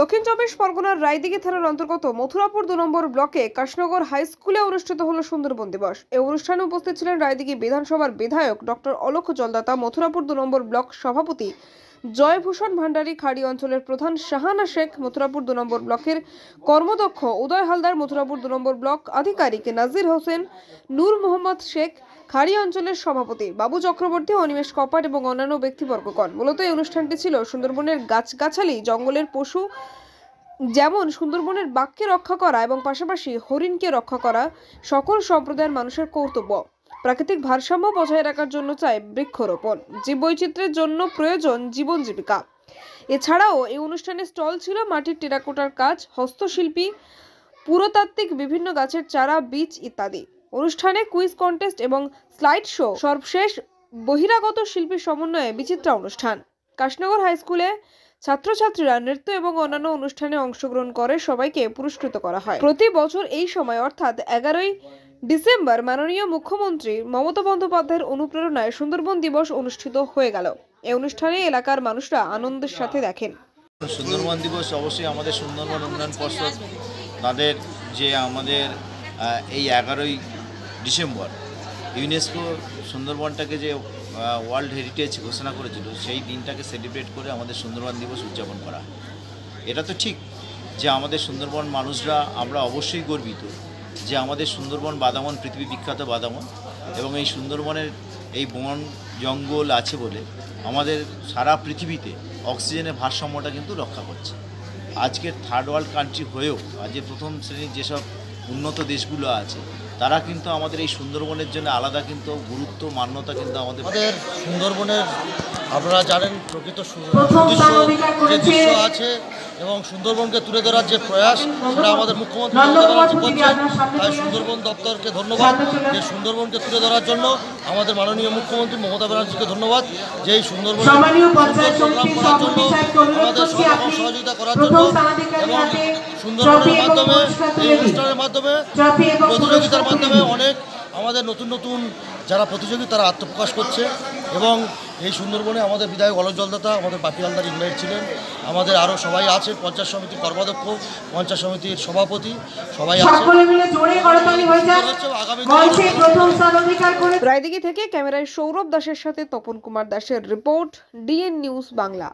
দক্ষিণ চব্বিশ পরগনার রায়দিঘি থানার অন্তর্গত মথুরাপুর 2 নম্বর ব্লকে কাশনগর হাই স্কুলে অনুষ্ঠিত হলো সুন্দরবন দিবস। এই অনুষ্ঠানে উপস্থিত ছিলেন রায়দিঘি বিধানসভার বিধায়ক ডক্টর অলোক জলদাতা, মথুরাপুর 2 নম্বর ব্লক সভাপতি জয়ভূষণ ভান্ডারী, খাড়ি অঞ্চলের প্রধান শাহানা শেখ, মথুরাপুর 2 নম্বর ব্লকের কর্মদক্ষ উদয় হালদার, মথুরাপুর 2 নম্বর ব্লক আধিকারিক নাজির হোসেন, নূর মোহাম্মদ শেখ, খাড়ি অঞ্চলের সভাপতি বাবু চক্রবর্তী, অনিমেষ কপাট এবং অন্যান্য ব্যক্তিবর্গগণ। মূলত এই অনুষ্ঠানটি ছিল সুন্দরবনের গাছগাছালি, জঙ্গলের পশু যেমন সুন্দরবনের বাঘকে রক্ষা করা এবং পাশাপাশি হরিণকে রক্ষা করা সকল সম্প্রদায়ের মানুষের কর্তব্য। প্রাকৃতিক ভারসাম্য বজায় রাখার জন্য চাই বৃক্ষরোপণ, জীববৈচিত্র্যের জন্য প্রয়োজন জীবন জীবিকা। এছাড়াও এই অনুষ্ঠানে স্টল ছিল মাটির টেরাকোটার কাজ, হস্তশিল্পী, পুরাতাত্ত্বিক বিভিন্ন গাছের চারা, বীজ ইত্যাদি। অনুষ্ঠানে কুইজ কন্টেস্ট এবং স্লাইড শো, সর্বশেষ বহিরাগত শিল্পীর সমন্বয়ে বিচিত্রা অনুষ্ঠান। কাশনগর হাই স্কুলে ছাত্রছাত্রীরা নৃত্য এবং অন্যান্য অনুষ্ঠানে অংশগ্রহণ করে সবাইকে পুরস্কৃত করা হয়। প্রতি বছর এই সময় অর্থাৎ 11ই ডিসেম্বর মাননীয় মুখ্যমন্ত্রী মমতা বন্দ্যোপাধ্যায়ের অনুপ্রেরণায় সুন্দরবন দিবস অনুষ্ঠিত হয়ে গেল। এই অনুষ্ঠানে এলাকার মানুষরা আনন্দের সাথে দেখেন। সুন্দরবন দিবস অবশ্যই আমাদের সুন্দরবন উন্নয়ন পর্ষদ তাদের যে আমাদের এই 11ই ডিসেম্বর ইউনেস্কো সুন্দরবনটাকে যে ওয়ার্ল্ড হেরিটেজ ঘোষণা করেছিল, সেই দিনটাকে সেলিব্রেট করে আমাদের সুন্দরবন দিবস উদযাপন করা। এটা তো ঠিক যে আমাদের সুন্দরবন মানুষরা আমরা অবশ্যই গর্বিত যে আমাদের সুন্দরবন বাদামন পৃথিবী বিখ্যাত বাদামন, এবং এই সুন্দরবনের এই বন জঙ্গল আছে বলে আমাদের সারা পৃথিবীতে অক্সিজেনের ভারসাম্যটা কিন্তু রক্ষা করছে। আজকের থার্ড ওয়ার্ল্ড কান্ট্রি হয়েও আজকে প্রথম শ্রেণীর যেসব উন্নত দেশগুলো আছে তারা কিন্তু আমাদের এই সুন্দরবনের জন্য আলাদা কিন্তু গুরুত্ব মান্যতা কিন্তু আমাদের সুন্দরবনের আপনারা জানেন প্রকৃত যে দৃশ্য আছে এবং সুন্দরবনকে তুলে ধরার যে প্রয়াস সেটা আমাদের মুখ্যমন্ত্রী মমতা ব্যানার্জি করছেন। তাই সুন্দরবন দপ্তরকে ধন্যবাদ যে সুন্দরবনকে তুলে ধরার জন্য, আমাদের মাননীয় মুখ্যমন্ত্রী মমতা ব্যানার্জিকে ধন্যবাদ যে এই সুন্দরবন প্রোগ্রাম করার জন্য, আমাদের সরকার সহযোগিতা করার জন্য এবং সুন্দরবনের মাধ্যমে এই অনুষ্ঠানের মাধ্যমে প্রতিযোগিতার মাধ্যমে অনেক আমাদের নতুন নতুন যারা প্রতিযোগী তারা আত্মপ্রকাশ করছে। এবং এই সুন্দরবনে আমাদের বিধায়ক অলোক জলদাতা, আমাদের বাপি হালদার ইনভাইট ছিলেন, আমাদের আরও সবাই আছে, পঞ্চায়েত সমিতির কর্মাধ্যক্ষ, পঞ্চায়েত সমিতির সভাপতি সবাই আছে। রায়দিঘি থেকে ক্যামেরায় সৌরভ দাসের সাথে তপন কুমার দাসের রিপোর্ট, ডিএন নিউজ বাংলা।